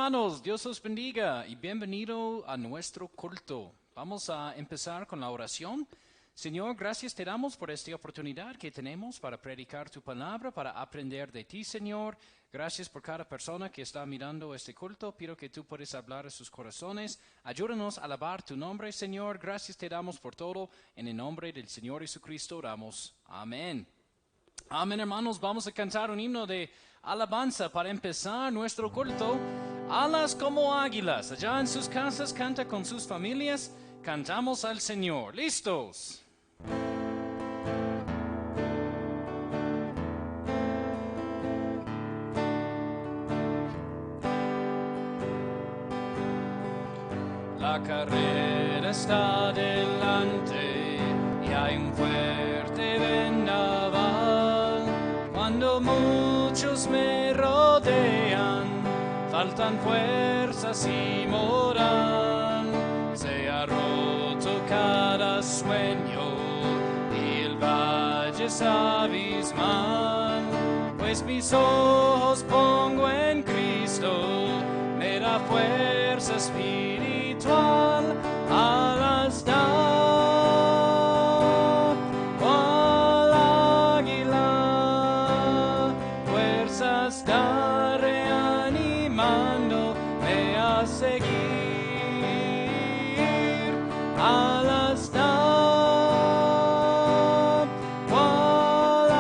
hermanos, Dios os bendiga y bienvenido a nuestro culto. Vamos a empezar con la oración. Señor, gracias te damos por esta oportunidad que tenemos para predicar tu palabra, para aprender de ti, Señor. Gracias por cada persona que está mirando este culto. Pido que tú puedas hablar a sus corazones. Ayúdanos a alabar tu nombre, Señor. Gracias te damos por todo. En el nombre del Señor Jesucristo oramos. Amén. Amén, hermanos. Vamos a cantar un himno de alabanza para empezar nuestro culto. Alas como águilas. Allá en sus casas canta con sus familias. Cantamos al Señor. ¿Listos? La carrera está delante y hay un fuerte vendaval. Cuando muchos me rodean, faltan fuerzas y moral. Se ha roto cada sueño y el valle es abismal. Pues mis ojos pongo en Cristo, me da fuerza espiritual. Alas da cual águila, fuerzas da reanimándome a seguir. Alas da cual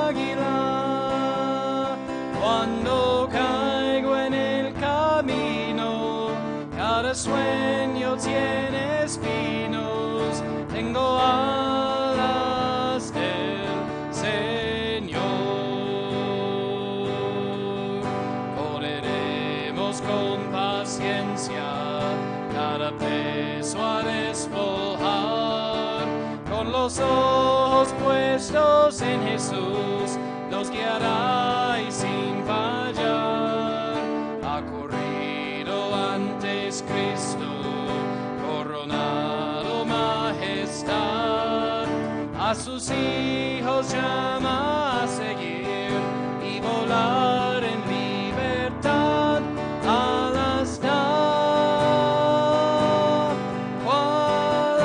águila, cuando caigo en el camino, cada sueño tiene espinos, tengo alas del Señor. Correremos con paciencia cada peso a despojar, con los ojos puestos en Jesús, nos guiará y sin fallar. Ha corrido antes Cristo, coronado majestad, a sus hijos llama a seguir y volar en libertad. Alas da cual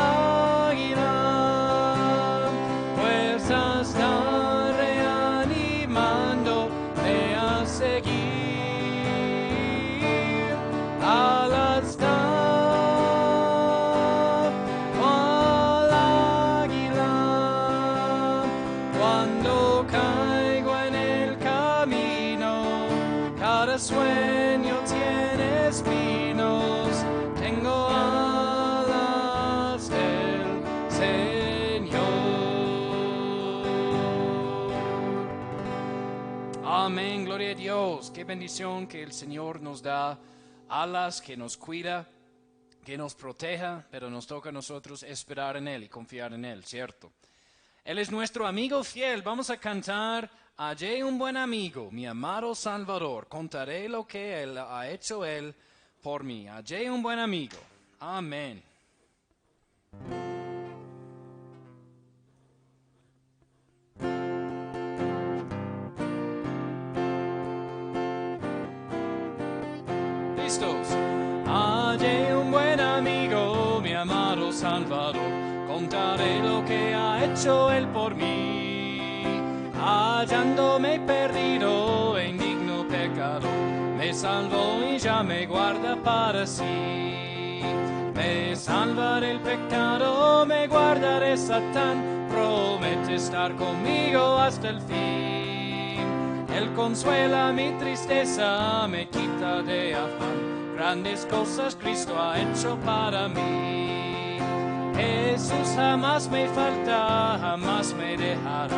águila, fuerzas da reanimándome a seguir. Alas da cual águila, cuando caigo en el camino, cada sueño tiene espinos, tengo alas del Señor. Amén, gloria a Dios. Qué bendición que el Señor nos da alas, que nos cuida, que nos proteja, pero nos toca a nosotros esperar en Él y confiar en Él, ¿cierto? Él es nuestro amigo fiel. Vamos a cantar: hallé un buen amigo, mi amado Salvador. Contaré lo que Él ha hecho Él por mí. Hallé un buen amigo. Amén. ¿Listos? Hallé un buen amigo, mi amado Salvador. Contaré lo que ha hecho Él por mí. Hallándome perdido e indigno pecado, me salvó y ya me guarda para sí. Me salva del pecado, me guardará Satán, promete estar conmigo hasta el fin. Él consuela mi tristeza, me quita de afán, grandes cosas Cristo ha hecho para mí. Jesús jamás me falta, jamás me dejará,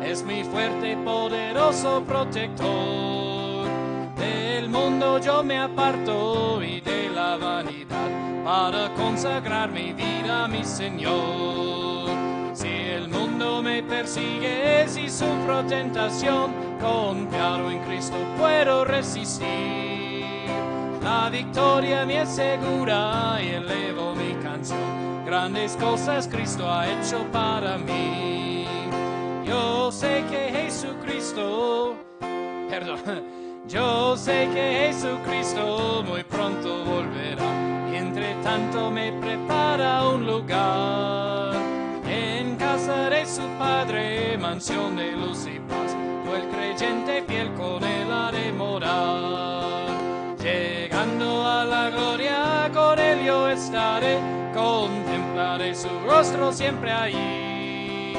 es mi fuerte y poderoso protector. Del mundo yo me aparto y de la vanidad, para consagrar mi vida a mi Señor. Si el mundo me persigue, si sufro tentación, confiado en Cristo puedo resistir. La victoria me es segura y elevo mi canción, grandes cosas Cristo ha hecho para mí. Yo sé que Jesucristo, Yo sé que Jesucristo muy pronto volverá y entre tanto me prepara un lugar en casa de su Padre, mansión de luz y paz. Yo el creyente fiel con él ha de morar. Llegando a la gloria con él yo estaré, contemplaré su rostro siempre allí.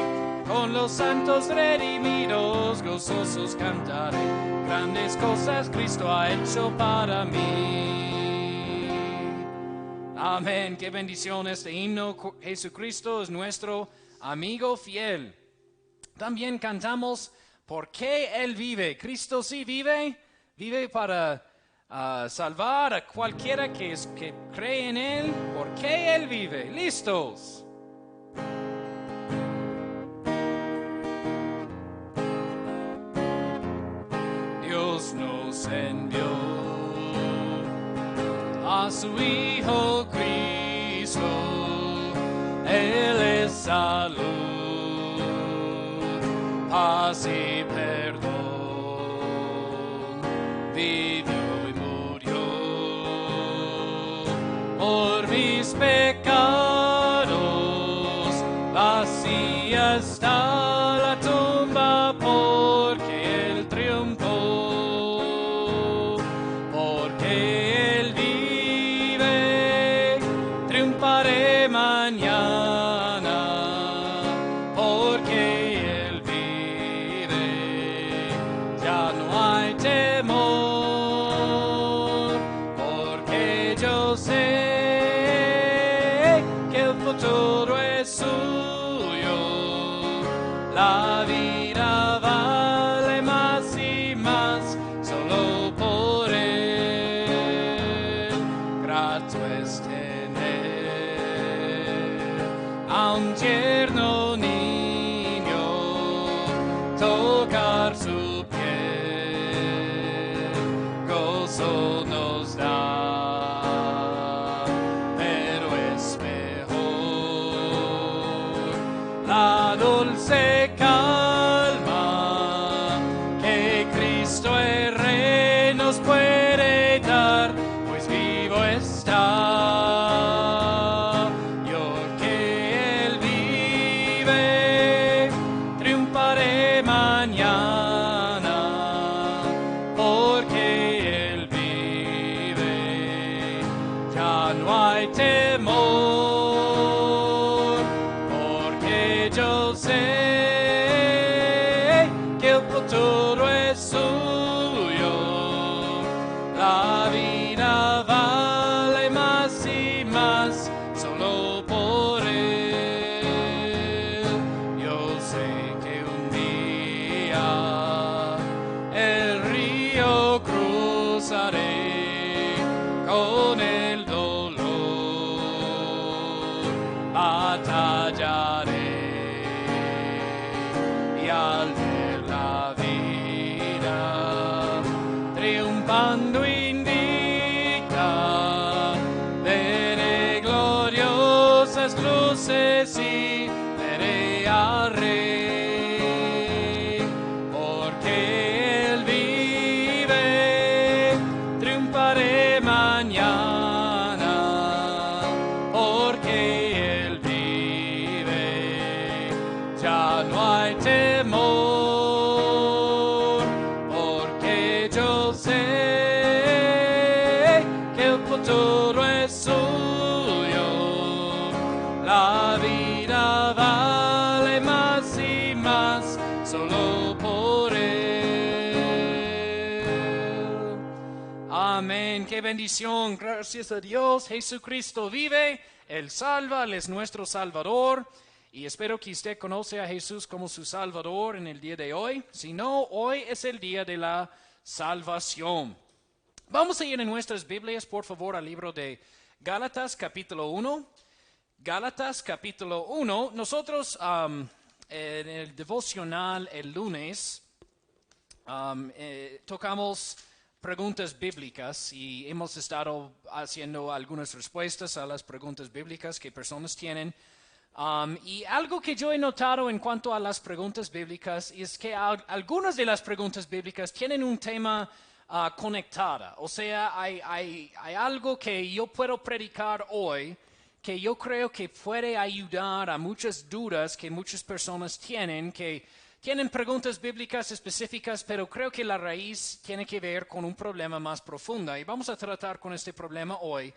Con los santos redimidos gozosos cantaré, grandes cosas Cristo ha hecho para mí. Amén, qué bendición este himno. Jesucristo es nuestro amigo fiel. También cantamos, ¿por qué Él vive? Cristo sí vive, vive para salvar a cualquiera que cree en Él. ¿Por qué Él vive? ¿Listos? Dios nos envió a su Hijo Cristo, Él es salud, paz y perdón, vivió y murió por mis pecados, vacía está la tumba porque Él triunfó, porque Él vive, triunfaré mañana, porque Él vive, ya no hay temor, porque yo sé que el futuro es suyo, la vida vale más y más solo por Él. Grato es tener a un tierno niño, tocar su piel, gozo nos da, pero es mejor la dulce calma que Cristo el Rey nos puede dar, pues vivo está. Yo que Él vive, triunfaré mañana, porque Él vive, ya no hay temor, porque yo sé que el futuro es suyo, la vida vale más y más solo por Él. Yo sé que un día el río cruzaré con el dolor, batallaré y al ver la vida triunfando invicta, veré gloriosas luces y veré al Rey, porque Él vive, triunfaré mañana, porque Él vive, ya no hay temor, porque yo sé que el futuro es suyo, la vida vale más y más solo por Él. Amén, qué bendición, gracias a Dios, Jesucristo vive, Él salva, Él es nuestro Salvador. Y espero que usted conoce a Jesús como su Salvador en el día de hoy. Si no, hoy es el día de la salvación. Vamos a ir en nuestras Biblias, por favor, al libro de Gálatas, capítulo 1. Gálatas, capítulo 1. Nosotros en el devocional el lunes tocamos preguntas bíblicas y hemos estado haciendo algunas respuestas a las preguntas bíblicas que personas tienen. Y algo que yo he notado en cuanto a las preguntas bíblicas es que algunas de las preguntas bíblicas tienen un tema conectada. O sea, hay algo que yo puedo predicar hoy que yo creo que puede ayudar a muchas dudas que muchas personas tienen, que tienen preguntas bíblicas específicas, pero creo que la raíz tiene que ver con un problema más profundo. Y vamos a tratar con este problema hoy,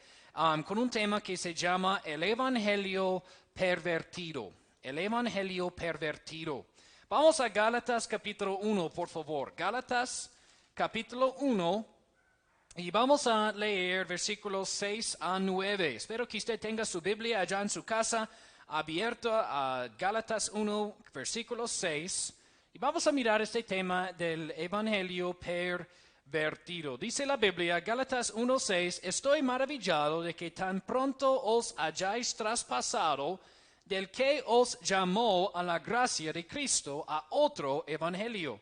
con un tema que se llama el Evangelio pervertido. El Evangelio pervertido. Vamos a Gálatas capítulo 1, por favor. Gálatas capítulo 1. Y vamos a leer versículos 6 a 9. Espero que usted tenga su Biblia allá en su casa, abierta a Gálatas 1, versículo 6. Y vamos a mirar este tema del Evangelio pervertido. Dice la Biblia, Gálatas 1, 6, estoy maravillado de que tan pronto os hayáis traspasado del que os llamó a la gracia de Cristo a otro Evangelio.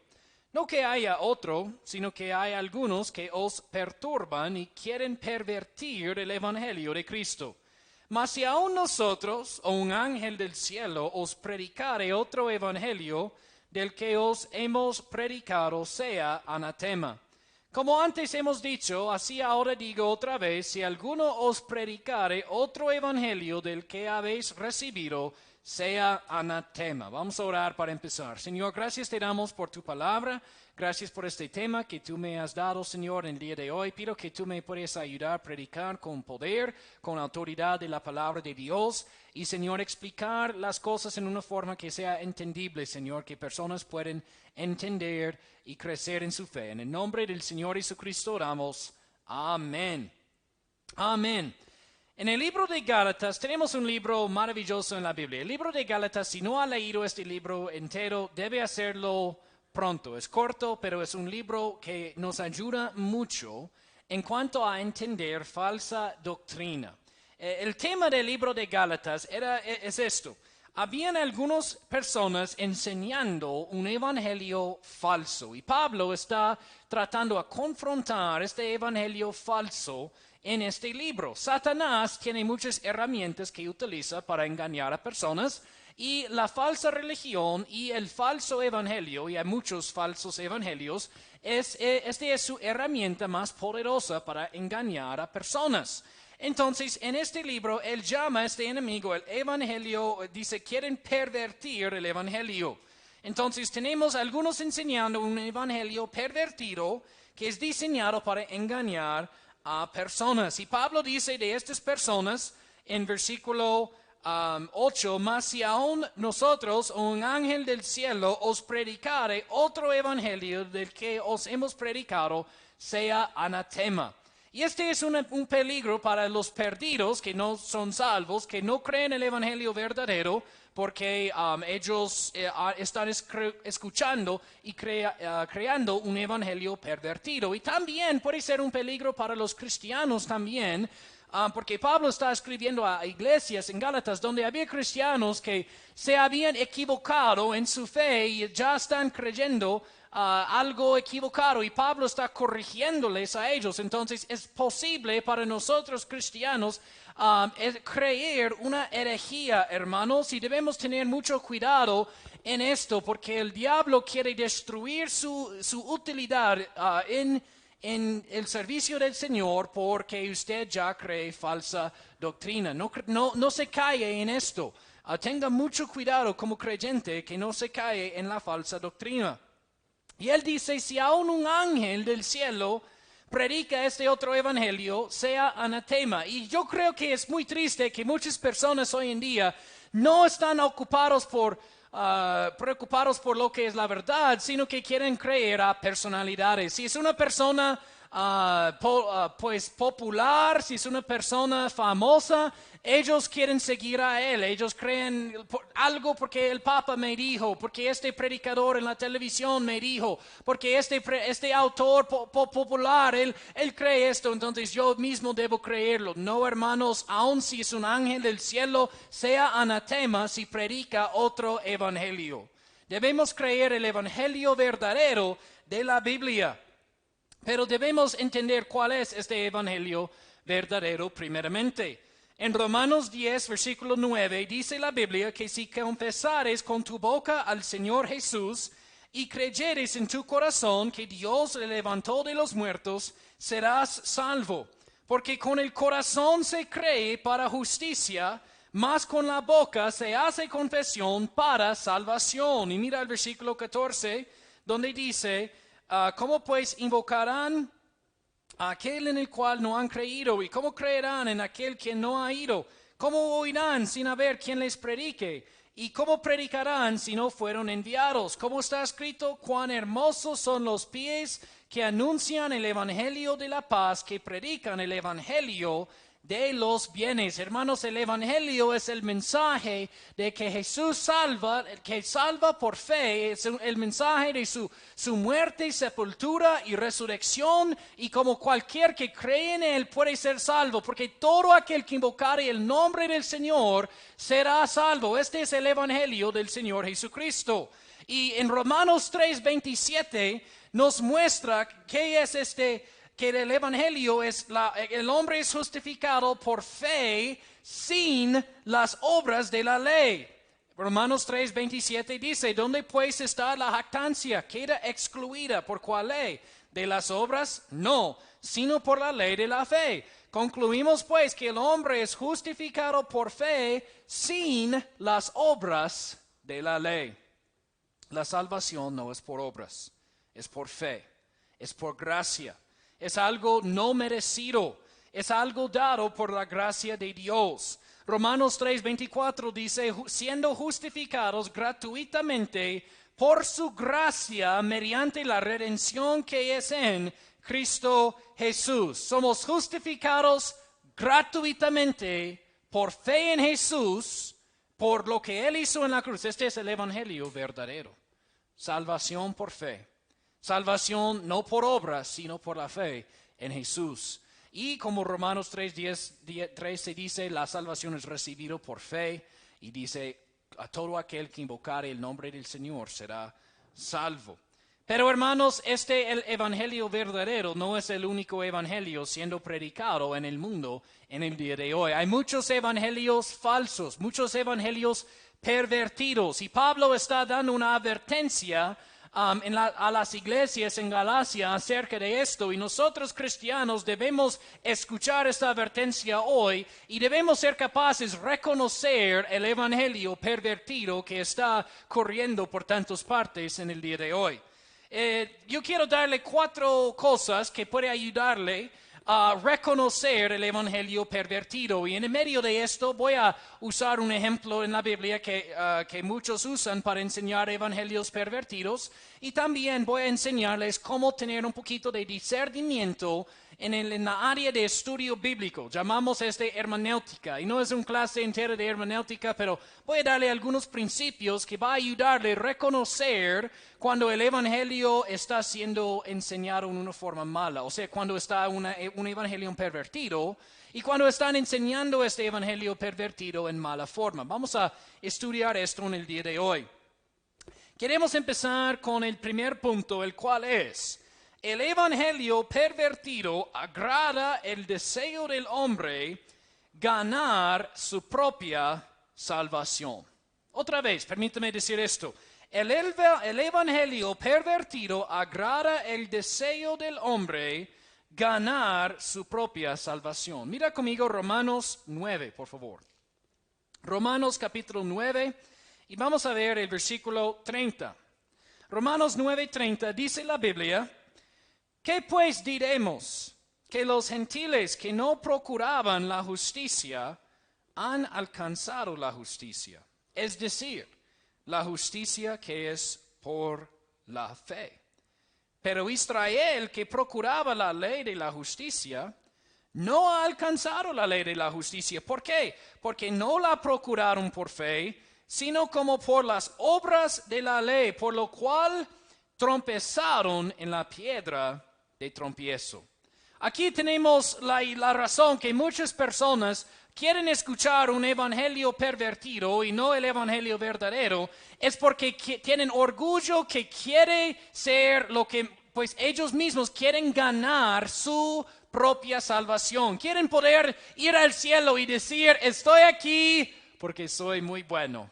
No que haya otro, sino que hay algunos que os perturban y quieren pervertir el Evangelio de Cristo. Mas si aún nosotros, o un ángel del cielo, os predicare otro Evangelio, del que os hemos predicado sea anatema. Como antes hemos dicho, así ahora digo otra vez, si alguno os predicare otro Evangelio del que habéis recibido, sea anatema. Vamos a orar para empezar. Señor, gracias te damos por tu palabra. Gracias por este tema que tú me has dado, Señor, en el día de hoy. Pido que tú me puedas ayudar a predicar con poder, con autoridad de la palabra de Dios. Y, Señor, explicar las cosas en una forma que sea entendible, Señor, que personas pueden entender y crecer en su fe. En el nombre del Señor Jesucristo oramos. Amén. Amén. En el libro de Gálatas tenemos un libro maravilloso en la Biblia. El libro de Gálatas, si no ha leído este libro entero, debe hacerlo pronto. Es corto, pero es un libro que nos ayuda mucho en cuanto a entender falsa doctrina. El tema del libro de Gálatas es esto. Habían algunas personas enseñando un evangelio falso y Pablo está tratando a confrontar este evangelio falso en este libro. Satanás tiene muchas herramientas que utiliza para engañar a personas y la falsa religión y el falso evangelio, y hay muchos falsos evangelios, esta es su herramienta más poderosa para engañar a personas. Entonces, en este libro, él llama a este enemigo el evangelio, dice, quieren pervertir el evangelio. Entonces, tenemos algunos enseñando un evangelio pervertido que es diseñado para engañar a personas. Y Pablo dice de estas personas en versículo 8, mas si aún nosotros o un ángel del cielo os predicare otro evangelio del que os hemos predicado, sea anatema. Y este es un peligro para los perdidos que no son salvos, que no creen el evangelio verdadero, porque ellos están escuchando y creando un evangelio pervertido. Y también puede ser un peligro para los cristianos también, porque Pablo está escribiendo a iglesias en Gálatas donde había cristianos que se habían equivocado en su fe y ya están creyendo algo equivocado y Pablo está corrigiéndoles a ellos. Entonces es posible para nosotros cristianos creer una herejía, hermanos, y debemos tener mucho cuidado en esto porque el diablo quiere destruir su utilidad en el servicio del Señor porque usted ya cree falsa doctrina. No se cae en esto. Tenga mucho cuidado como creyente que no se cae en la falsa doctrina. Y él dice, si aún un ángel del cielo predica este otro evangelio, sea anatema. Y yo creo que es muy triste que muchas personas hoy en día no están preocupados por lo que es la verdad, sino que quieren creer a personalidades. Si es una persona pues popular, si es una persona famosa, ellos quieren seguir a él, ellos creen algo porque el Papa me dijo, porque este predicador en la televisión me dijo, porque este autor popular, él cree esto, entonces yo mismo debo creerlo. No, hermanos, aun si es un ángel del cielo, sea anatema si predica otro evangelio. Debemos creer el evangelio verdadero de la Biblia. Pero debemos entender cuál es este evangelio verdadero primeramente. En Romanos 10, versículo 9, dice la Biblia que si confesares con tu boca al Señor Jesús y creyeres en tu corazón que Dios le levantó de los muertos, serás salvo. Porque con el corazón se cree para justicia, mas con la boca se hace confesión para salvación. Y mira el versículo 14, donde dice, ¿cómo pues invocarán a aquel en el cual no han creído? ¿Y cómo creerán en aquel que no ha ido? ¿Cómo oirán sin haber quien les predique? ¿Y cómo predicarán si no fueron enviados? Como está escrito, cuán hermosos son los pies que anuncian el evangelio de la paz, que predican el evangelio de los bienes. Hermanos, el evangelio es el mensaje de que Jesús salva, que salva por fe, es el mensaje de su muerte, sepultura y resurrección, y como cualquier que cree en él puede ser salvo, porque todo aquel que invocare el nombre del Señor será salvo. Este es el evangelio del Señor Jesucristo. Y en Romanos 3:27 nos muestra qué es que el evangelio es el hombre es justificado por fe sin las obras de la ley. Romanos 3:27 dice, ¿dónde pues está la jactancia? Queda excluida. ¿Por cuál ley? ¿De las obras? No, sino por la ley de la fe. Concluimos pues que el hombre es justificado por fe sin las obras de la ley. La salvación no es por obras, es por fe, es por gracia. Es algo no merecido, es algo dado por la gracia de Dios. Romanos 3:24 dice, siendo justificados gratuitamente por su gracia mediante la redención que es en Cristo Jesús. Somos justificados gratuitamente por fe en Jesús, por lo que Él hizo en la cruz. Este es el evangelio verdadero. Salvación por fe. Salvación no por obras, sino por la fe en Jesús. Y como Romanos 3:13 dice, la salvación es recibida por fe. Y dice, a todo aquel que invocare el nombre del Señor será salvo. Pero hermanos, el evangelio verdadero no es el único evangelio siendo predicado en el mundo en el día de hoy. Hay muchos evangelios falsos, muchos evangelios pervertidos. Y Pablo está dando una advertencia a las iglesias en Galacia acerca de esto, y nosotros cristianos debemos escuchar esta advertencia hoy y debemos ser capaces de reconocer el evangelio pervertido que está corriendo por tantas partes en el día de hoy. Yo quiero darle 4 cosas que puede ayudarle a reconocer el evangelio pervertido, y en el medio de esto voy a usar un ejemplo en la Biblia que muchos usan para enseñar evangelios pervertidos, y también voy a enseñarles cómo tener un poquito de discernimiento en la área de estudio bíblico. Llamamos hermenéutica, y no es una clase entera de hermenéutica, pero voy a darle algunos principios que va a ayudarle a reconocer cuando el evangelio está siendo enseñado en una forma mala, o sea, cuando está un evangelio pervertido, y cuando están enseñando este evangelio pervertido en mala forma. Vamos a estudiar esto en el día de hoy. Queremos empezar con el primer punto, el cual es: el evangelio pervertido agrada el deseo del hombre ganar su propia salvación. Otra vez, permítame decir esto. El evangelio pervertido agrada el deseo del hombre ganar su propia salvación. Mira conmigo Romanos 9, por favor. Romanos capítulo 9, y vamos a ver el versículo 30. Romanos 9:30 dice la Biblia: ¿qué pues diremos? Que los gentiles que no procuraban la justicia han alcanzado la justicia, es decir, la justicia que es por la fe. Pero Israel, que procuraba la ley de la justicia, no ha alcanzado la ley de la justicia. ¿Por qué? Porque no la procuraron por fe, sino como por las obras de la ley, por lo cual tropezaron en la piedra de tropiezo. Aquí tenemos la razón que muchas personas quieren escuchar un evangelio pervertido y no el evangelio verdadero. Es porque tienen orgullo, que quiere ser lo que, pues ellos mismos quieren ganar su propia salvación. Quieren poder ir al cielo y decir: estoy aquí porque soy muy bueno,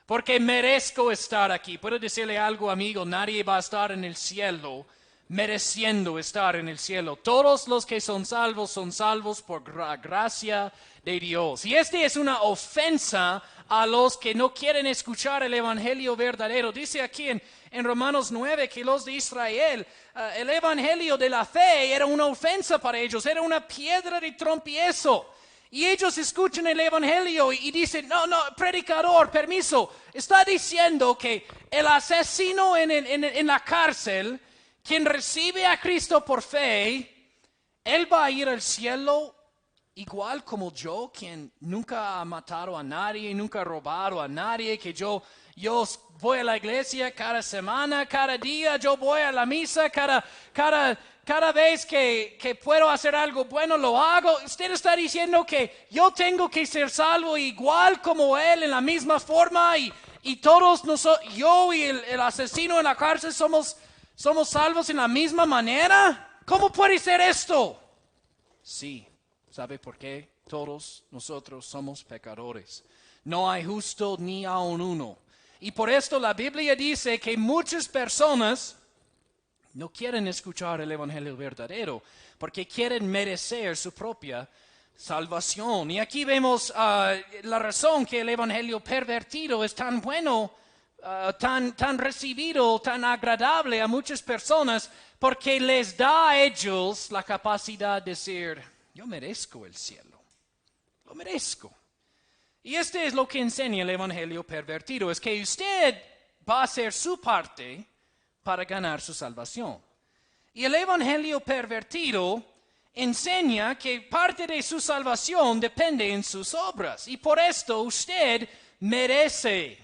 porque merezco estar aquí. Puedo decirle algo, amigo, nadie va a estar en el cielo mereciendo estar en el cielo. Todos los que son salvos por gracia de Dios. Y esta es una ofensa a los que no quieren escuchar el evangelio verdadero. Dice aquí en Romanos 9 que los de Israel, el evangelio de la fe era una ofensa para ellos, era una piedra de tropiezo. Y ellos escuchan el evangelio y dicen, no, predicador, permiso, está diciendo que el asesino en la cárcel, quien recibe a Cristo por fe, él va a ir al cielo igual como yo, quien nunca ha matado a nadie, nunca ha robado a nadie, que yo voy a la iglesia cada semana, cada día, yo voy a la misa, cada vez que puedo hacer algo bueno lo hago. Usted está diciendo que yo tengo que ser salvo igual como él, en la misma forma, y todos nosotros, yo y el asesino en la cárcel somos salvos en la misma manera. ¿Cómo puede ser esto? Sí, ¿sabe por qué? Todos nosotros somos pecadores. No hay justo ni aun uno. Y por esto la Biblia dice que muchas personas no quieren escuchar el evangelio verdadero porque quieren merecer su propia salvación. Y aquí vemos la razón que el evangelio pervertido es tan bueno, tan recibido, tan agradable a muchas personas, porque les da a ellos la capacidad de decir, yo merezco el cielo, lo merezco. Y este es lo que enseña el evangelio pervertido, es que usted va a hacer su parte para ganar su salvación. Y el evangelio pervertido enseña que parte de su salvación depende en sus obras. Y por esto usted merece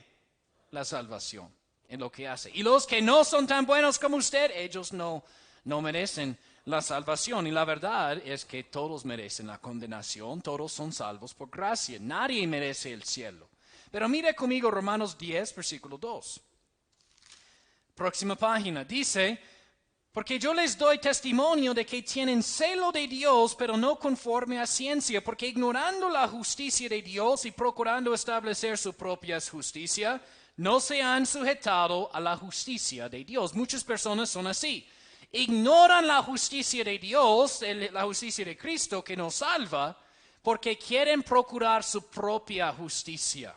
la salvación en lo que hace. Y los que no son tan buenos como usted, ellos no merecen la salvación. Y la verdad es que todos merecen la condenación, todos son salvos por gracia. Nadie merece el cielo. Pero mire conmigo Romanos 10, versículo 2. Próxima página. Dice, porque yo les doy testimonio de que tienen celo de Dios, pero no conforme a ciencia, porque ignorando la justicia de Dios y procurando establecer su propia justicia, no se han sujetado a la justicia de Dios. Muchas personas son así. Ignoran la justicia de Dios, la justicia de Cristo que nos salva, porque quieren procurar su propia justicia.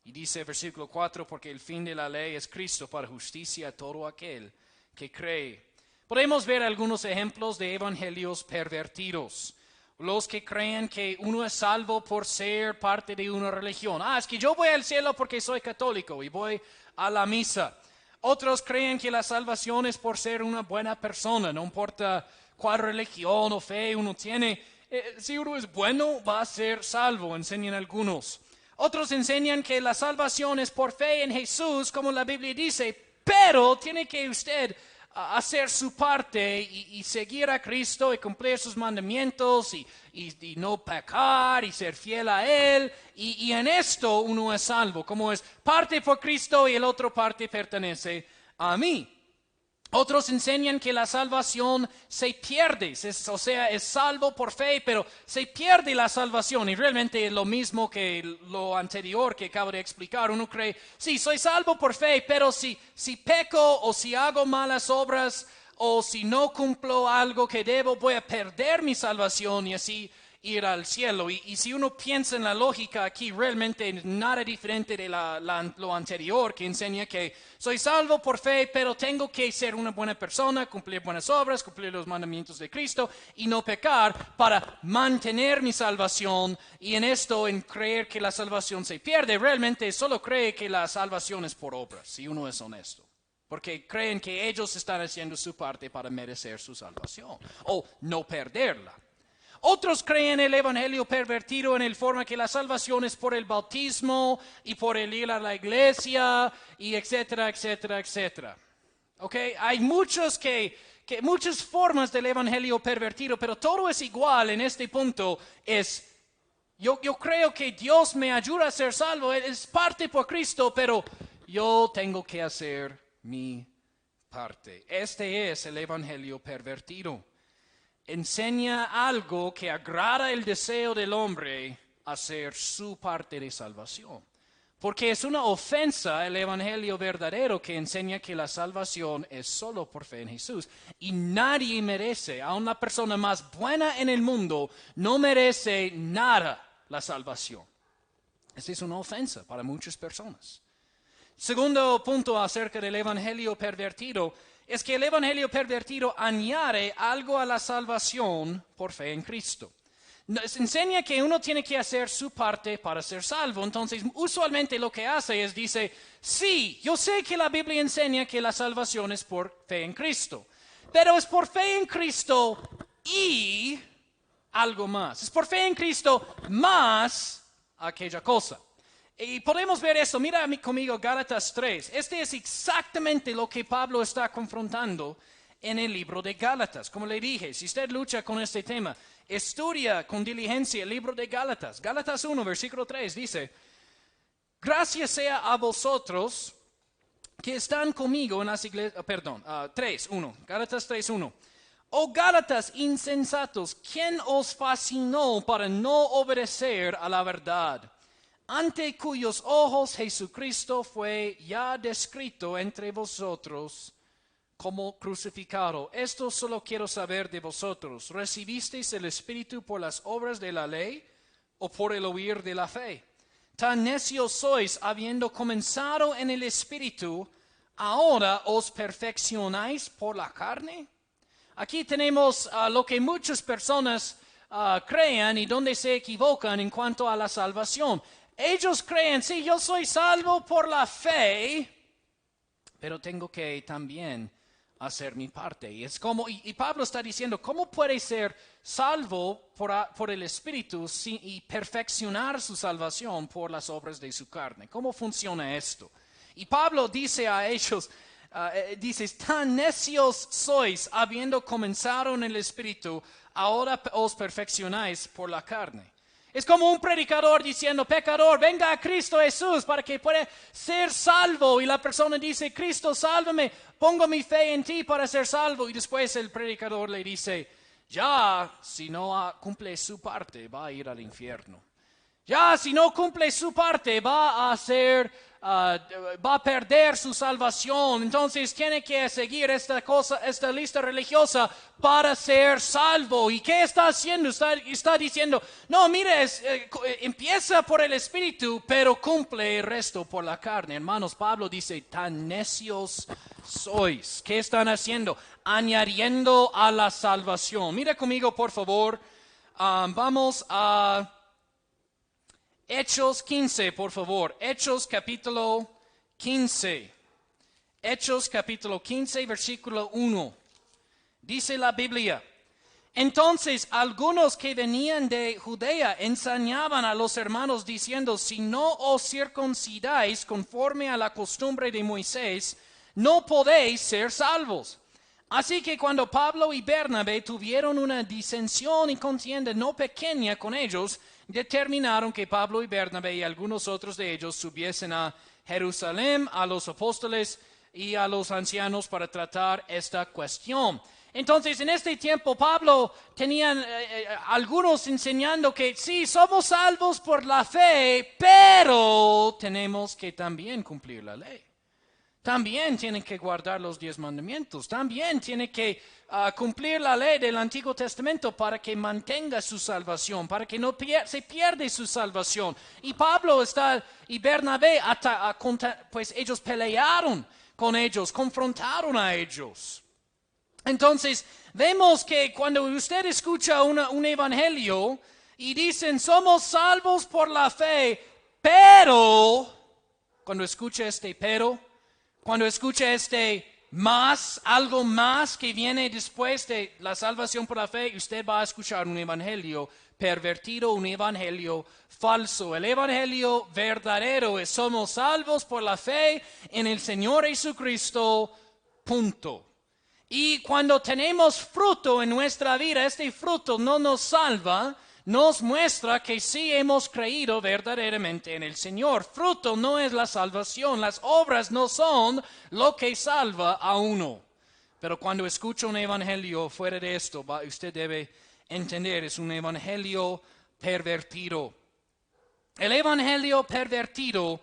Y dice versículo 4, porque el fin de la ley es Cristo para justicia a todo aquel que cree. Podemos ver algunos ejemplos de evangelios pervertidos. Los que creen que uno es salvo por ser parte de una religión. Es que yo voy al cielo porque soy católico y voy a la misa. Otros creen que la salvación es por ser una buena persona, no importa cuál religión o fe uno tiene. Si uno es bueno, va a ser salvo, enseñan algunos. Otros enseñan que la salvación es por fe en Jesús, como la Biblia dice, pero tiene que usted hacer su parte y seguir a Cristo y cumplir sus mandamientos y no pecar y ser fiel a Él. Y en esto uno es salvo, como es parte por Cristo y el otro parte pertenece a mí. Otros enseñan que la salvación se pierde, o sea, es salvo por fe, pero se pierde la salvación. Y realmente es lo mismo que lo anterior que acabo de explicar. Uno cree, sí, soy salvo por fe, pero si peco o si hago malas obras o si no cumplo algo que debo, voy a perder mi salvación y así ir al cielo. Y si uno piensa en la lógica aquí, realmente nada diferente de lo anterior, que enseña que soy salvo por fe, pero tengo que ser una buena persona, cumplir buenas obras, cumplir los mandamientos de Cristo y no pecar para mantener mi salvación. Y en esto, en creer que la salvación se pierde, realmente solo cree que la salvación es por obras, si uno es honesto. Porque creen que ellos están haciendo su parte para merecer su salvación o no perderla. Otros creen el evangelio pervertido en el forma que la salvación es por el bautismo y por el ir a la iglesia y etcétera, etcétera, etcétera. ¿Okay? Hay muchas formas del evangelio pervertido, pero todo es igual en este punto. Yo creo que Dios me ayuda a ser salvo, es parte por Cristo, pero yo tengo que hacer mi parte. Este es el evangelio pervertido. Enseña algo que agrada el deseo del hombre a hacer su parte de salvación. Porque es una ofensa el evangelio verdadero que enseña que la salvación es solo por fe en Jesús. Y nadie merece, aun la persona más buena en el mundo, no merece nada la salvación. Esta es una ofensa para muchas personas. Segundo punto acerca del evangelio pervertido es que el evangelio pervertido añade algo a la salvación por fe en Cristo. Nos enseña que uno tiene que hacer su parte para ser salvo. Entonces, usualmente lo que hace es dice, sí, yo sé que la Biblia enseña que la salvación es por fe en Cristo, pero es por fe en Cristo y algo más. Es por fe en Cristo más aquella cosa. Y podemos ver eso. Mira conmigo Gálatas 3. Este es exactamente lo que Pablo está confrontando en el libro de Gálatas. Como le dije, si usted lucha con este tema, estudia con diligencia el libro de Gálatas. Gálatas 1, versículo 3 dice, gracias sea a vosotros que están conmigo en las iglesias, 3, 1, Gálatas 3, 1. Oh Gálatas insensatos, ¿quién os fascinó para no obedecer a la verdad? Ante cuyos ojos Jesucristo fue ya descrito entre vosotros como crucificado. Esto solo quiero saber de vosotros. ¿Recibisteis el Espíritu por las obras de la ley o por el oír de la fe? Tan necios sois, habiendo comenzado en el Espíritu, ¿ahora os perfeccionáis por la carne? Aquí tenemos lo que muchas personas creen y donde se equivocan en cuanto a la salvación. Ellos creen, sí, yo soy salvo por la fe, pero tengo que también hacer mi parte. Y es como, y Pablo está diciendo, ¿cómo puede ser salvo por el Espíritu y perfeccionar su salvación por las obras de su carne? ¿Cómo funciona esto? Y Pablo dice a ellos, dice, tan necios sois, habiendo comenzado en el Espíritu, ahora os perfeccionáis por la carne. Es como un predicador diciendo, pecador, venga a Cristo Jesús para que pueda ser salvo. Y la persona dice, Cristo, sálvame, pongo mi fe en ti para ser salvo. Y después el predicador le dice, ya, si no cumple su parte, va a ir al infierno. Ya, si no cumple su parte, va a perder su salvación. Entonces tiene que seguir esta lista religiosa para ser salvo. ¿Y qué está haciendo? Está diciendo, no, mire, empieza por el Espíritu, pero cumple el resto por la carne. Hermanos, Pablo dice, tan necios sois. ¿Qué están haciendo? Añadiendo a la salvación. Mira conmigo, por favor. Vamos a Hechos 15, por favor. Hechos capítulo 15. Hechos capítulo 15, versículo 1. Dice la Biblia, entonces algunos que venían de Judea enseñaban a los hermanos diciendo, si no os circuncidáis conforme a la costumbre de Moisés, no podéis ser salvos. Así que cuando Pablo y Bernabé tuvieron una disensión y contienda no pequeña con ellos, determinaron que Pablo y Bernabé y algunos otros de ellos subiesen a Jerusalén a los apóstoles y a los ancianos para tratar esta cuestión. Entonces, en este tiempo, Pablo tenían algunos enseñando que sí, somos salvos por la fe, pero tenemos que también cumplir la ley. También tienen que guardar los 10 mandamientos. También tienen que cumplir la ley del Antiguo Testamento para que mantenga su salvación, para que no se pierda su salvación. Y Pablo y Bernabé, pues ellos pelearon con ellos, confrontaron a ellos. Entonces, vemos que cuando usted escucha un evangelio y dicen, somos salvos por la fe, pero, cuando escucha cuando escucha algo más que viene después de la salvación por la fe, usted va a escuchar un evangelio pervertido, un evangelio falso. El evangelio verdadero es somos salvos por la fe en el Señor Jesucristo, punto. Y cuando tenemos fruto en nuestra vida, este fruto no nos salva, nos muestra que sí hemos creído verdaderamente en el Señor. Fruto no es la salvación, las obras no son lo que salva a uno. Pero cuando escucha un evangelio fuera de esto, usted debe entender, es un evangelio pervertido. El evangelio pervertido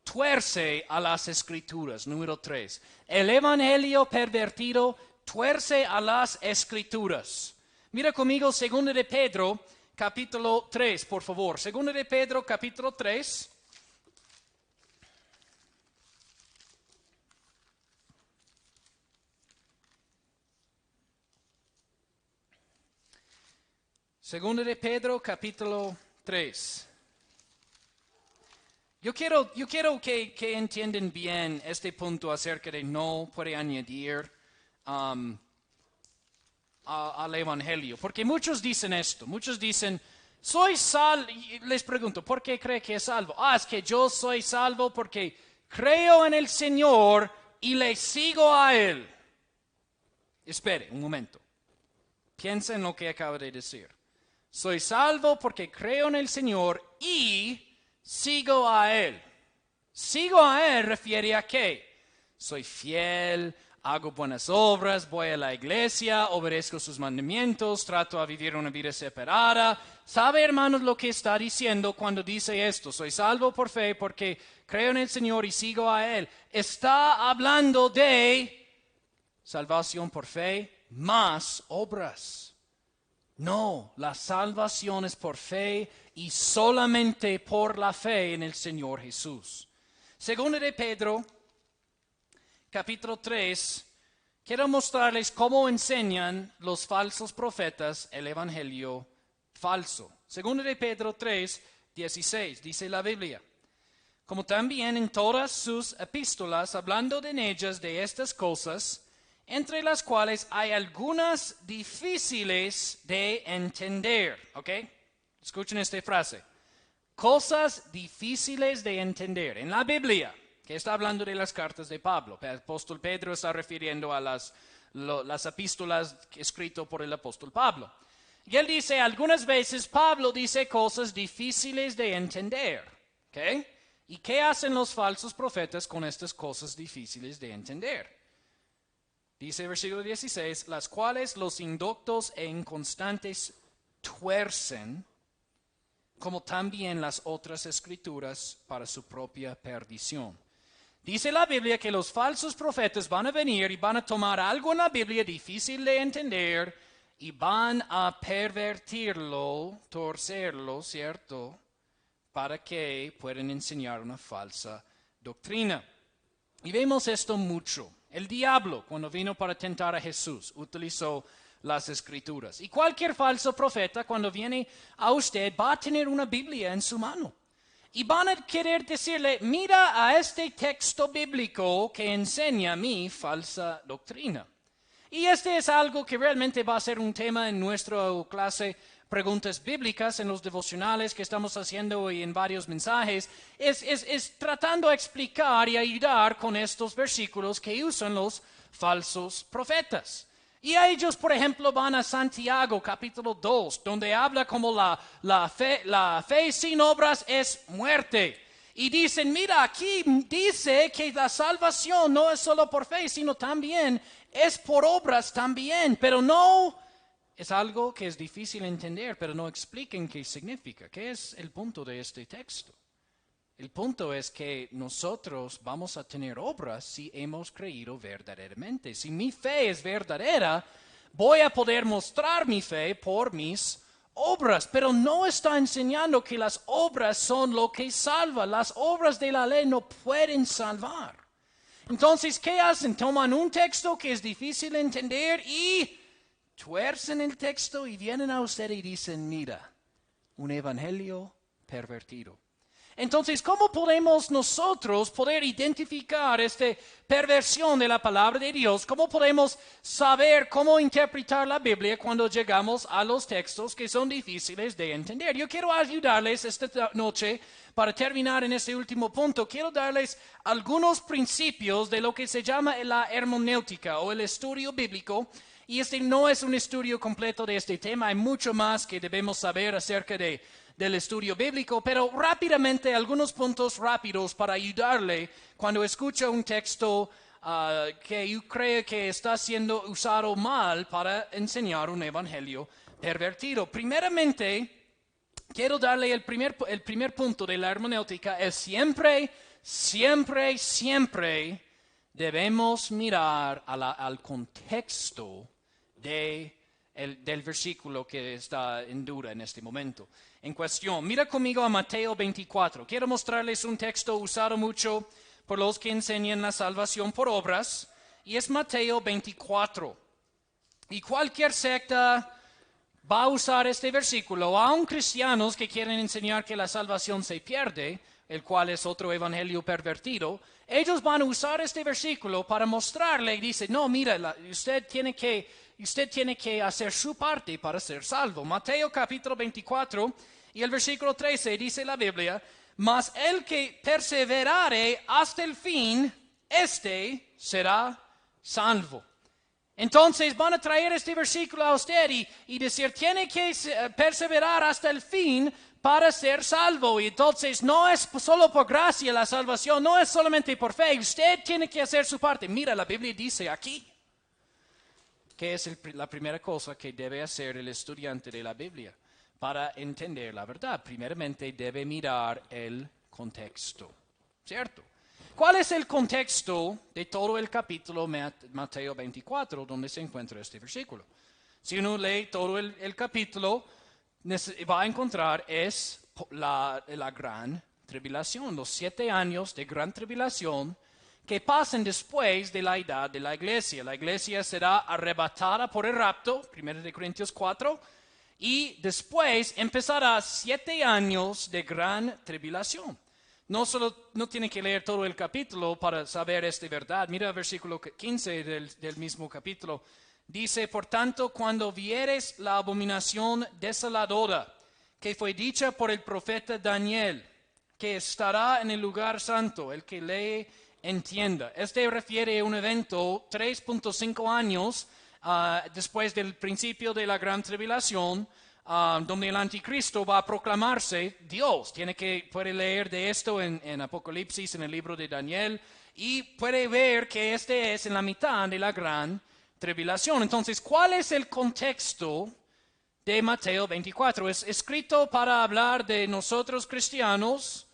tuerce a las Escrituras. Número 3. El evangelio pervertido tuerce a las Escrituras. Mira conmigo 2 de Pedro, capítulo 3, por favor. 2 de Pedro, capítulo 3. Segunda de Pedro, capítulo 3. Yo quiero que entiendan bien este punto acerca de no puede añadir al Evangelio. Porque muchos dicen esto, muchos dicen, soy salvo, les pregunto, ¿por qué cree que es salvo? Es que yo soy salvo porque creo en el Señor y le sigo a Él. Espere un momento, piensa en lo que acabo de decir. Soy salvo porque creo en el Señor y sigo a Él. Sigo a Él refiere a qué. Soy fiel, hago buenas obras, voy a la iglesia, obedezco sus mandamientos, trato de vivir una vida separada. ¿Sabe, hermanos, lo que está diciendo cuando dice esto? Soy salvo por fe porque creo en el Señor y sigo a Él. Está hablando de salvación por fe más obras. No, la salvación es por fe y solamente por la fe en el Señor Jesús. Segunda de Pedro, capítulo 3, quiero mostrarles cómo enseñan los falsos profetas el evangelio falso. Segunda de Pedro 3, 16, dice la Biblia. Como también en todas sus epístolas, hablando en ellas de estas cosas, entre las cuales hay algunas difíciles de entender. ¿Ok? Escuchen esta frase. Cosas difíciles de entender. En la Biblia, que está hablando de las cartas de Pablo. El apóstol Pedro está refiriendo a las epístolas escritas por el apóstol Pablo. Y él dice, algunas veces Pablo dice cosas difíciles de entender. ¿Ok? ¿Y qué hacen los falsos profetas con estas cosas difíciles de entender? Dice versículo 16, las cuales los indoctos e inconstantes tuercen, como también las otras escrituras para su propia perdición. Dice la Biblia que los falsos profetas van a venir y van a tomar algo en la Biblia difícil de entender y van a pervertirlo, torcerlo, ¿cierto? Para que puedan enseñar una falsa doctrina. Y vemos esto mucho. El diablo, cuando vino para tentar a Jesús, utilizó las Escrituras. Y cualquier falso profeta, cuando viene a usted, va a tener una Biblia en su mano. Y van a querer decirle, mira a este texto bíblico que enseña mi falsa doctrina. Y este es algo que realmente va a ser un tema en nuestra clase preguntas bíblicas, en los devocionales que estamos haciendo hoy en varios mensajes, es tratando de explicar y ayudar con estos versículos que usan los falsos profetas. Y a ellos, por ejemplo, van a Santiago capítulo 2, donde habla como la fe sin obras es muerte. Y dicen, mira, aquí dice que la salvación no es solo por fe, sino también es por obras también, pero no. Es algo que es difícil entender, pero no expliquen qué significa. ¿Qué es el punto de este texto? El punto es que nosotros vamos a tener obras si hemos creído verdaderamente. Si mi fe es verdadera, voy a poder mostrar mi fe por mis obras. Pero no está enseñando que las obras son lo que salva. Las obras de la ley no pueden salvar. Entonces, ¿qué hacen? Toman un texto que es difícil de entender y tuercen el texto y vienen a usted y dicen, mira, un evangelio pervertido. Entonces, ¿cómo podemos nosotros poder identificar esta perversión de la palabra de Dios? ¿Cómo podemos saber cómo interpretar la Biblia cuando llegamos a los textos que son difíciles de entender? Yo quiero ayudarles esta noche para terminar en este último punto. Quiero darles algunos principios de lo que se llama la hermenéutica o el estudio bíblico. Y este no es un estudio completo de este tema, hay mucho más que debemos saber acerca del estudio bíblico, pero rápidamente algunos puntos rápidos para ayudarle cuando escucha un texto que yo creo que está siendo usado mal para enseñar un evangelio pervertido. Primeramente, quiero darle el primer punto de la hermenéutica, es siempre siempre debemos mirar al contexto del versículo que está en duda en este momento, en cuestión. Mira conmigo a Mateo 24. Quiero mostrarles un texto usado mucho por los que enseñan la salvación por obras, y es Mateo 24. Y cualquier secta va a usar este versículo, aun cristianos que quieren enseñar que la salvación se pierde, el cual es otro evangelio pervertido, ellos van a usar este versículo para mostrarle y dice, no, mira, usted tiene que hacer su parte para ser salvo. Mateo capítulo 24 y el versículo 13 dice la Biblia, mas el que perseverare hasta el fin, este será salvo. Entonces van a traer este versículo a usted y decir, tiene que perseverar hasta el fin para ser salvo. Y entonces no es solo por gracia la salvación, no es solamente por fe, usted tiene que hacer su parte. Mira, la Biblia dice aquí, que es la primera cosa que debe hacer el estudiante de la Biblia para entender la verdad. Primeramente debe mirar el contexto, ¿cierto? ¿Cuál es el contexto de todo el capítulo Mateo 24 donde se encuentra este versículo? Si uno lee todo el capítulo, va a encontrar es la gran tribulación, los 7 años de gran tribulación que pasan después de la edad de la iglesia. La iglesia será arrebatada por el rapto, 1 Corintios 4, y después empezará 7 años de gran tribulación. No tiene que leer todo el capítulo para saber esta verdad. Mira el versículo 15 del mismo capítulo. Dice, por tanto, cuando vieres la abominación desoladora que fue dicha por el profeta Daniel, que estará en el lugar santo, el que lee, entienda. Este refiere a un evento 3.5 años después del principio de la gran tribulación, donde el anticristo va a proclamarse Dios. Puede leer de esto en Apocalipsis, en el libro de Daniel, y puede ver que este es en la mitad de la gran tribulación. Entonces, ¿cuál es el contexto de Mateo 24? ¿Es escrito para hablar de nosotros cristianos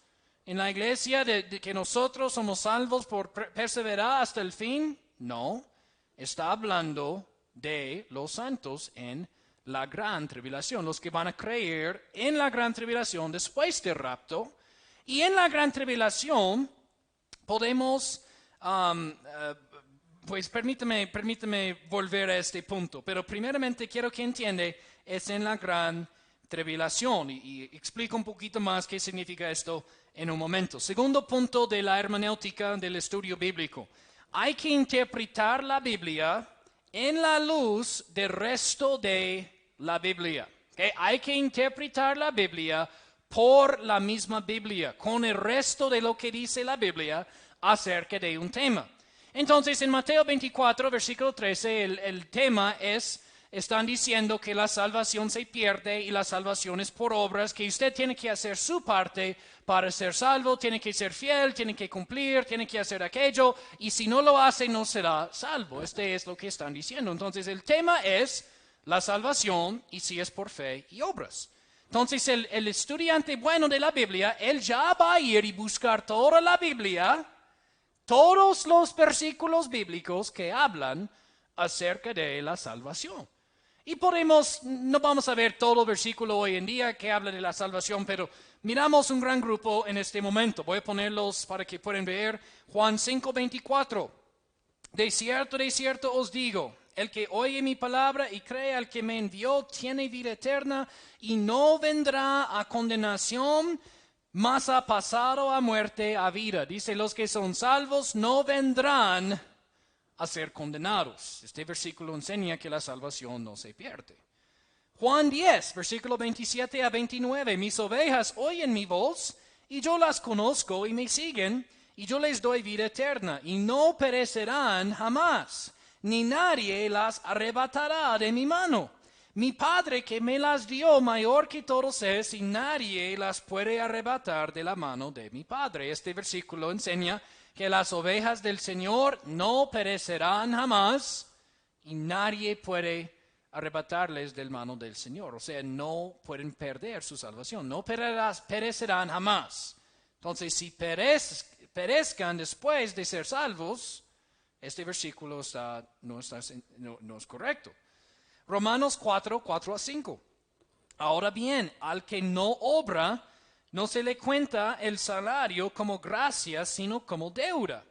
en la iglesia, de que nosotros somos salvos por perseverar hasta el fin? No, está hablando de los santos en la gran tribulación, los que van a creer en la gran tribulación después del rapto. Y en la gran tribulación podemos, pues permíteme volver a este punto, pero primeramente quiero que entienda, es en la gran tribulación, y explico un poquito más qué significa esto en un momento. Segundo punto de la hermenéutica del estudio bíblico, hay que interpretar la Biblia en la luz del resto de la Biblia. ¿Okay? Hay que interpretar la Biblia por la misma Biblia, con el resto de lo que dice la Biblia acerca de un tema. Entonces, en Mateo 24, versículo 13, el tema están diciendo que la salvación se pierde y la salvación es por obras, que usted tiene que hacer su parte para ser salvo, tiene que ser fiel, tiene que cumplir, tiene que hacer aquello, y si no lo hace no será salvo. Este es lo que están diciendo. Entonces, el tema es la salvación y si es por fe y obras. Entonces, el estudiante bueno de la Biblia, él ya va a ir y buscar toda la Biblia, todos los versículos bíblicos que hablan acerca de la salvación. Y no vamos a ver todo el versículo hoy en día que habla de la salvación, pero miramos un gran grupo en este momento. Voy a ponerlos para que puedan ver. Juan 5:24. De cierto os digo, el que oye mi palabra y cree al que me envió tiene vida eterna y no vendrá a condenación, mas ha pasado a muerte a vida. Dice, los que son salvos no vendrán a ser condenados. Este versículo enseña que la salvación no se pierde. Juan 10, versículo 27 a 29. Mis ovejas oyen mi voz, y yo las conozco y me siguen, y yo les doy vida eterna, y no perecerán jamás, ni nadie las arrebatará de mi mano. Mi Padre que me las dio mayor que todos es, y nadie las puede arrebatar de la mano de mi Padre. Este versículo enseña que las ovejas del Señor no perecerán jamás y nadie puede arrebatarles del mano del Señor. O sea, no pueden perder su salvación, no perecerán jamás. Entonces, si perezcan después de ser salvos, este versículo no es correcto. Romanos 4:4-5. Ahora bien, al que no obra, no se le cuenta el salario como gracia, sino como deuda.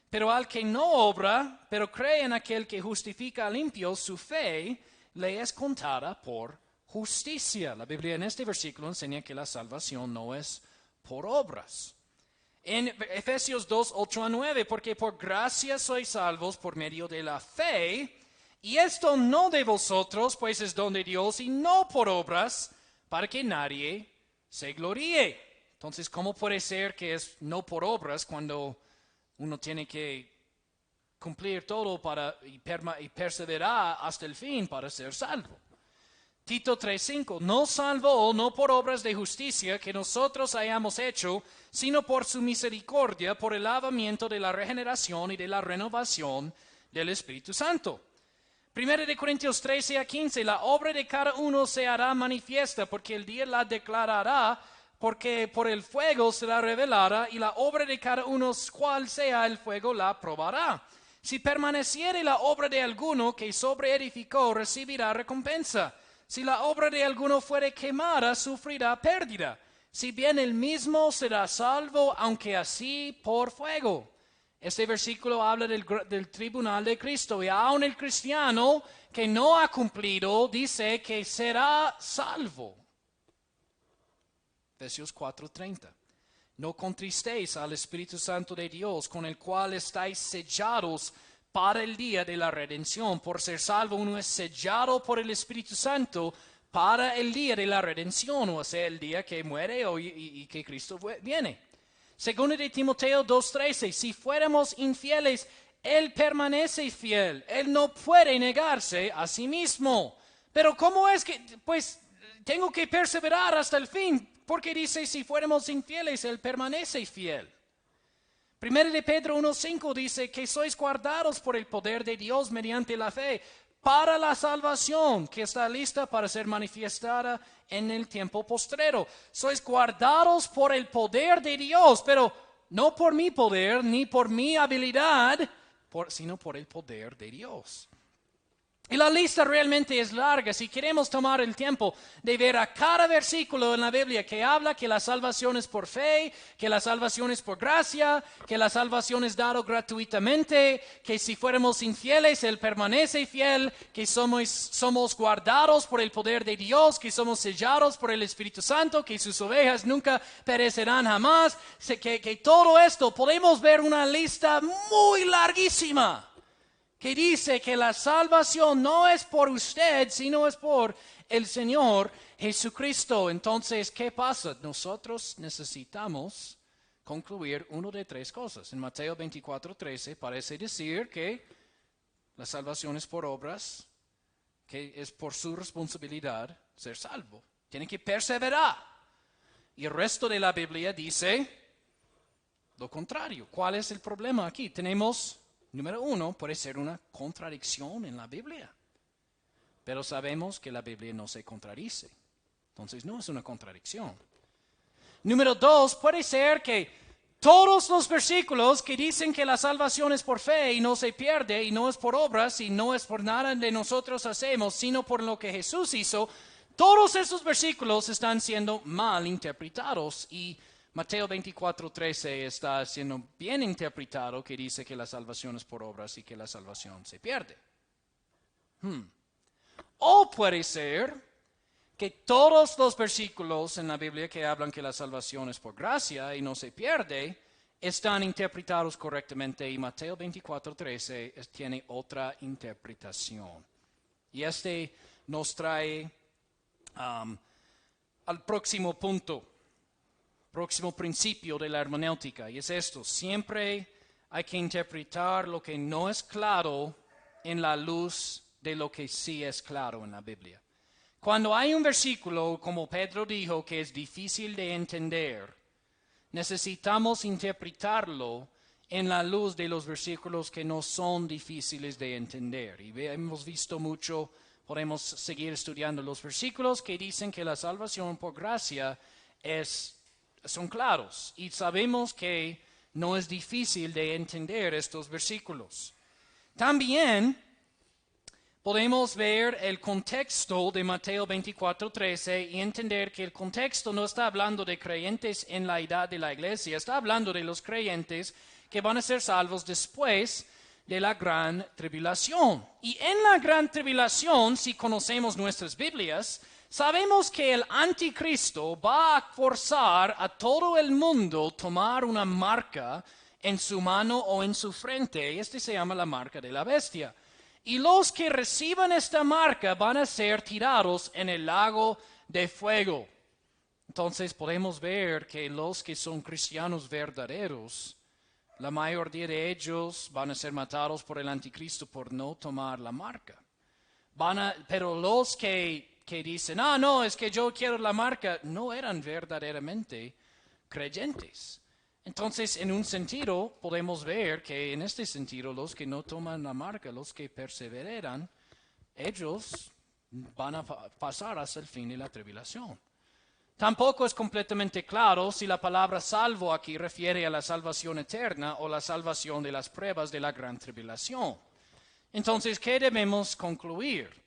Pero al que no obra, pero cree en aquel que justifica al impío, su fe le es contada por justicia. La Biblia en este versículo enseña que la salvación no es por obras. En Efesios 2:8-9, porque por gracia sois salvos por medio de la fe, y esto no de vosotros, pues es don de Dios, y no por obras, para que nadie se gloríe. Entonces, ¿cómo puede ser que es no por obras cuando uno tiene que cumplir todo y perseverar hasta el fin para ser salvo? Tito 3:5, no salvó, no por obras de justicia que nosotros hayamos hecho, sino por su misericordia, por el lavamiento de la regeneración y de la renovación del Espíritu Santo. 1 Corintios 13-15, la obra de cada uno se hará manifiesta, porque el día la declarará, porque por el fuego será revelada, y la obra de cada uno, cual sea el fuego, la probará. Si permaneciere la obra de alguno que sobreedificó, recibirá recompensa. Si la obra de alguno fuere quemada, sufrirá pérdida. Si bien el mismo será salvo, aunque así por fuego. Este versículo habla del tribunal de Cristo, y aún el cristiano que no ha cumplido dice que será salvo. Efesios 4:30. No contristéis al Espíritu Santo de Dios, con el cual estáis sellados para el día de la redención. Por ser salvo uno es sellado por el Espíritu Santo para el día de la redención, o sea, el día que muere y que Cristo viene. Segundo de Timoteo 2:13, si fuéramos infieles, Él permanece fiel. Él no puede negarse a sí mismo. Pero ¿cómo es que, pues, tengo que perseverar hasta el fin? Porque dice, si fuéramos infieles, Él permanece fiel. Primero de Pedro 1:5 dice que sois guardados por el poder de Dios mediante la fe para la salvación que está lista para ser manifestada en el tiempo postrero. Sois guardados por el poder de Dios, pero no por mi poder ni por mi habilidad, sino por el poder de Dios. Y la lista realmente es larga. Si queremos tomar el tiempo de ver a cada versículo en la Biblia que habla que la salvación es por fe, que la salvación es por gracia, que la salvación es dado gratuitamente, que si fuéramos infieles Él permanece fiel, que somos guardados por el poder de Dios, que somos sellados por el Espíritu Santo, que sus ovejas nunca perecerán jamás, que todo esto podemos ver una lista muy larguísima que dice que la salvación no es por usted, sino es por el Señor Jesucristo. Entonces, ¿qué pasa? Nosotros necesitamos concluir una de tres cosas. En Mateo 24:13 parece decir que la salvación es por obras, que es por su responsabilidad ser salvo. Tiene que perseverar. Y el resto de la Biblia dice lo contrario. ¿Cuál es el problema aquí? Tenemos... Número uno, puede ser una contradicción en la Biblia. Pero sabemos que la Biblia no se contradice. Entonces no es una contradicción. Número dos, puede ser que todos los versículos que dicen que la salvación es por fe y no se pierde y no es por obras y no es por nada de nosotros hacemos, sino por lo que Jesús hizo, todos esos versículos están siendo mal interpretados y Mateo 24:13 está siendo bien interpretado, que dice que la salvación es por obras y que la salvación se pierde. O puede ser que todos los versículos en la Biblia que hablan que la salvación es por gracia y no se pierde, están interpretados correctamente y Mateo 24:13 tiene otra interpretación. Y este nos trae al próximo punto. Próximo principio de la hermenéutica, y es esto: siempre hay que interpretar lo que no es claro en la luz de lo que sí es claro en la Biblia. Cuando hay un versículo, como Pedro dijo, que es difícil de entender, necesitamos interpretarlo en la luz de los versículos que no son difíciles de entender. Y hemos visto mucho, podemos seguir estudiando los versículos que dicen que la salvación por gracia son claros y sabemos que no es difícil de entender estos versículos. También podemos ver el contexto de Mateo 24:13 y entender que el contexto no está hablando de creyentes en la edad de la iglesia, está hablando de los creyentes que van a ser salvos después de la gran tribulación. Y en la gran tribulación, si conocemos nuestras Biblias, sabemos que el anticristo va a forzar a todo el mundo a tomar una marca en su mano o en su frente, y se llama la marca de la bestia. Y los que reciban esta marca van a ser tirados en el lago de fuego. Entonces podemos ver que los que son cristianos verdaderos, la mayoría de ellos van a ser matados por el anticristo por no tomar la marca. Pero los que dicen, no, es que yo quiero la marca, no eran verdaderamente creyentes. Entonces, en un sentido, podemos ver que en este sentido, los que no toman la marca, los que perseveran, ellos van a pasar hasta el fin de la tribulación. Tampoco es completamente claro si la palabra salvo aquí refiere a la salvación eterna o la salvación de las pruebas de la gran tribulación. Entonces, ¿qué debemos concluir?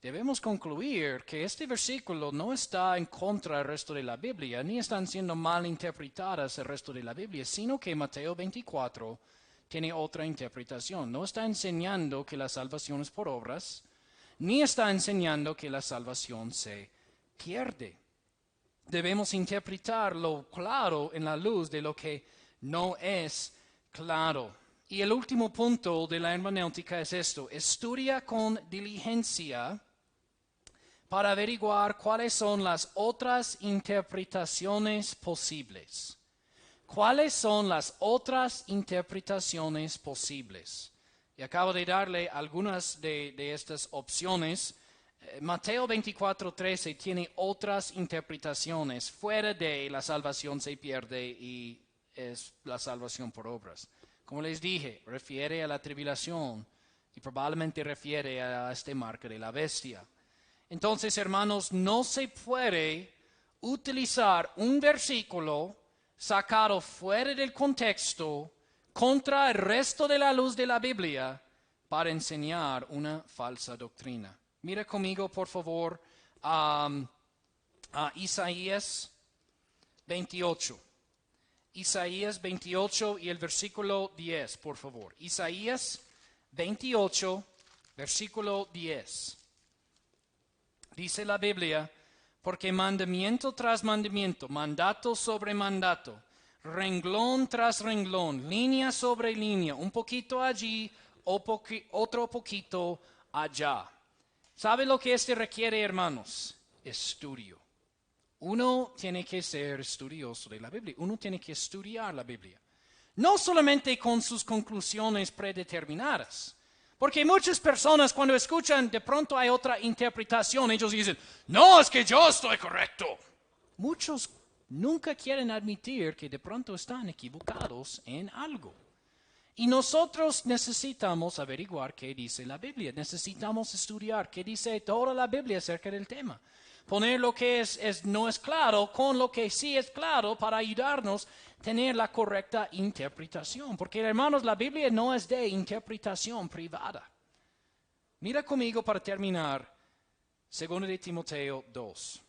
Debemos concluir que este versículo no está en contra del resto de la Biblia, ni están siendo mal interpretadas el resto de la Biblia, sino que Mateo 24 tiene otra interpretación. No está enseñando que la salvación es por obras, ni está enseñando que la salvación se pierde. Debemos interpretarlo claro en la luz de lo que no es claro. Y el último punto de la hermenéutica es esto: estudia con diligencia para averiguar cuáles son las otras interpretaciones posibles. ¿Cuáles son las otras interpretaciones posibles? Y acabo de darle algunas de estas opciones. Mateo 24:13 tiene otras interpretaciones. Fuera de la salvación se pierde y es la salvación por obras. Como les dije, refiere a la tribulación y probablemente refiere a este marca de la bestia. Entonces, hermanos, no se puede utilizar un versículo sacado fuera del contexto contra el resto de la luz de la Biblia para enseñar una falsa doctrina. Mira conmigo, por favor, a Isaías 28. Isaías 28 y el versículo 10, por favor. Isaías 28, versículo 10. Dice la Biblia, porque mandamiento tras mandamiento, mandato sobre mandato, renglón tras renglón, línea sobre línea, un poquito allí, otro poquito allá. ¿Sabe lo que requiere, hermanos? Estudio. Uno tiene que ser estudioso de la Biblia, uno tiene que estudiar la Biblia. No solamente con sus conclusiones predeterminadas. Porque muchas personas cuando escuchan de pronto hay otra interpretación, ellos dicen, no, es que yo estoy correcto. Muchos nunca quieren admitir que de pronto están equivocados en algo. Y nosotros necesitamos averiguar qué dice la Biblia, necesitamos estudiar qué dice toda la Biblia acerca del tema. Poner lo que no es claro con lo que sí es claro para ayudarnos a tener la correcta interpretación. Porque, hermanos, la Biblia no es de interpretación privada. Mira conmigo para terminar, 2 de Timoteo 2.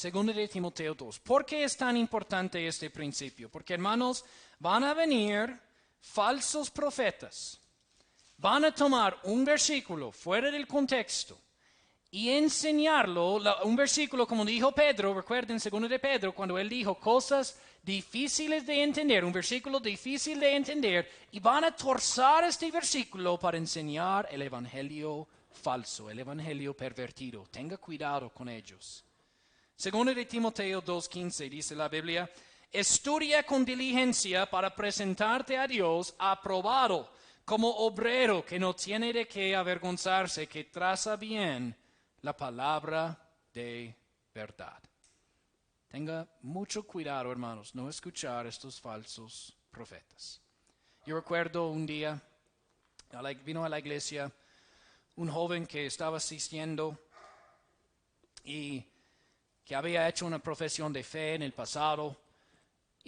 2 de Timoteo 2. ¿Por qué es tan importante este principio? Porque, hermanos, van a venir falsos profetas. Van a tomar un versículo fuera del contexto y enseñarlo, un versículo como dijo Pedro, recuerden 2 de Pedro, cuando él dijo cosas difíciles de entender, un versículo difícil de entender, y van a torzar este versículo para enseñar el evangelio falso, el evangelio pervertido. Tenga cuidado con ellos. 2 de Timoteo 2:15 dice la Biblia, estudia con diligencia para presentarte a Dios aprobado, como obrero que no tiene de qué avergonzarse, que traza bien la palabra de verdad. Tenga mucho cuidado, hermanos, no escuchar estos falsos profetas. Yo recuerdo un día, vino a la iglesia un joven que estaba asistiendo y que había hecho una profesión de fe en el pasado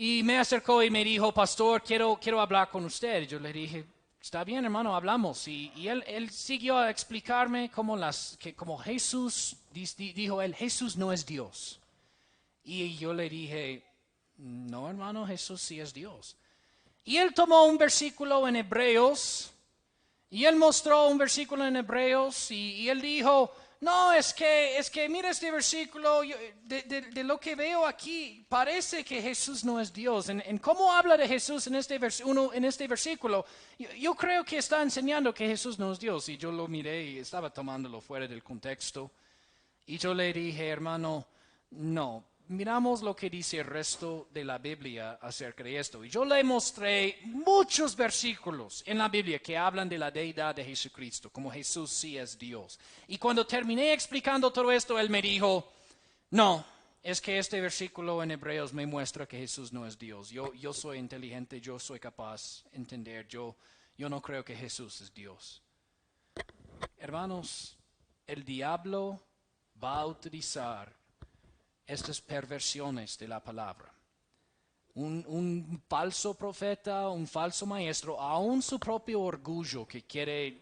Y me acercó y me dijo, pastor, quiero hablar con usted. Yo le dije, está bien, hermano, hablamos. Y él siguió a explicarme como Jesús, dijo él, Jesús no es Dios. Y yo le dije, no, hermano, Jesús sí es Dios. Y él tomó un versículo en Hebreos, y él mostró un versículo en Hebreos, y él dijo, no, es que mira este versículo, de lo que veo aquí, parece que Jesús no es Dios. En cómo habla de Jesús en este versículo, yo creo que está enseñando que Jesús no es Dios. Y yo lo miré y estaba tomándolo fuera del contexto. Y yo le dije, hermano, no, miramos lo que dice el resto de la Biblia acerca de esto. Y yo le mostré muchos versículos en la Biblia que hablan de la deidad de Jesucristo, como Jesús sí es Dios. Y cuando terminé explicando todo esto, él me dijo, no, es que este versículo en Hebreos me muestra que Jesús no es Dios. Yo soy inteligente, yo soy capaz de entender, yo no creo que Jesús es Dios. Hermanos, el diablo va a utilizar estas perversiones de la palabra. Un falso profeta, un falso maestro, aún su propio orgullo que quiere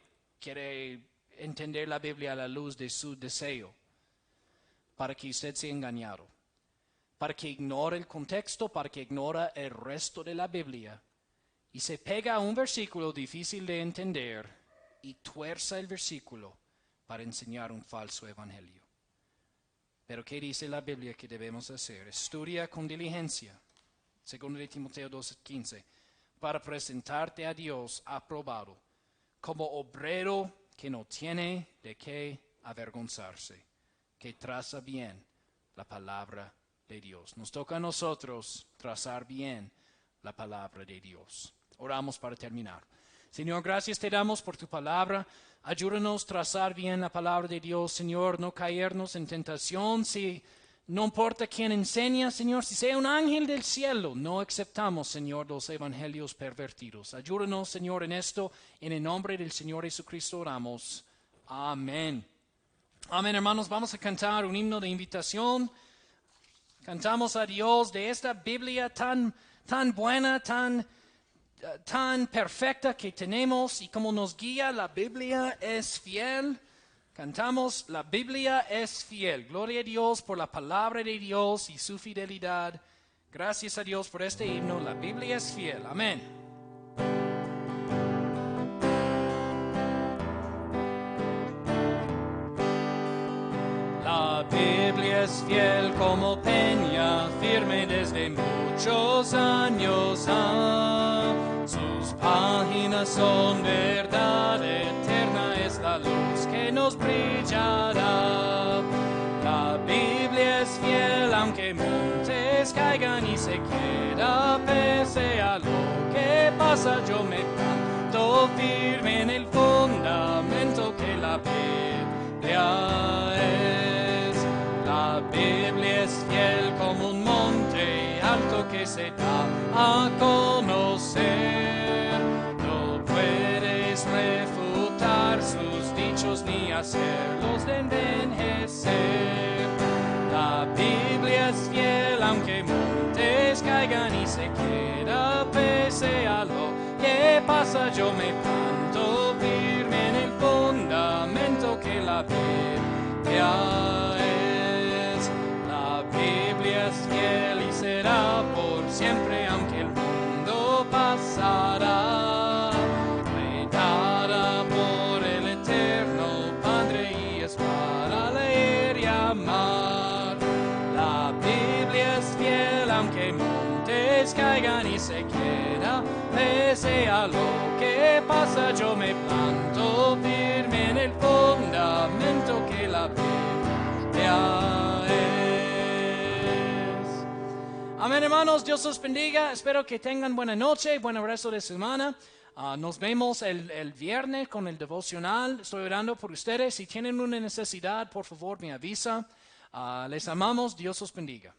entender la Biblia a la luz de su deseo, para que usted sea engañado, para que ignore el contexto, para que ignore el resto de la Biblia y se pega a un versículo difícil de entender y tuerza el versículo para enseñar un falso evangelio. Pero ¿qué dice la Biblia que debemos hacer? Estudia con diligencia, 2 de Timoteo 2:15, para presentarte a Dios aprobado, como obrero que no tiene de qué avergonzarse, que traza bien la palabra de Dios. Nos toca a nosotros trazar bien la palabra de Dios. Oramos para terminar. Señor, gracias te damos por tu palabra. Ayúdanos a trazar bien la palabra de Dios, Señor, no caernos en tentación. Si no importa quién enseña, Señor, si sea un ángel del cielo, no aceptamos, Señor, los evangelios pervertidos. Ayúdanos, Señor, en esto. En el nombre del Señor Jesucristo oramos. Amén. Amén, hermanos. Vamos a cantar un himno de invitación. Cantamos a Dios de esta Biblia tan buena, tan perfecta que tenemos, y como nos guía la Biblia es fiel. Cantamos, la Biblia es fiel. Gloria a Dios por la palabra de Dios y su fidelidad. Gracias a Dios por este himno. La Biblia es fiel. Amén. La Biblia es fiel como peña, firme desde muchos años. Sus páginas son verdad eterna, es la luz que nos brillará. La Biblia es fiel aunque montes caigan y se quiera, pese a lo que pasa, yo me planto firme en el fundamento que la Biblia es. La Biblia es fiel como un monte alto que se da a conocer. No puedes refutar sus dichos ni hacerlos de envejecer. La Biblia es fiel aunque montes caigan y se quiera, pese a lo que pasa, yo me planto firme en el fundamento que la Biblia es. La Biblia es fiel y será por siempre, aunque el mundo pasará. Redada por el eterno Padre y es para leer y amar. La Biblia es fiel aunque montes caigan y se quiera, pese a lo que pasa, yo me planto firme en el fundamento que la Biblia es. Amén, hermanos, Dios los bendiga. Espero que tengan buena noche, buen resto de semana. Nos vemos el viernes con el devocional. Estoy orando por ustedes. Si tienen una necesidad, por favor, me avisa. Les amamos. Dios los bendiga.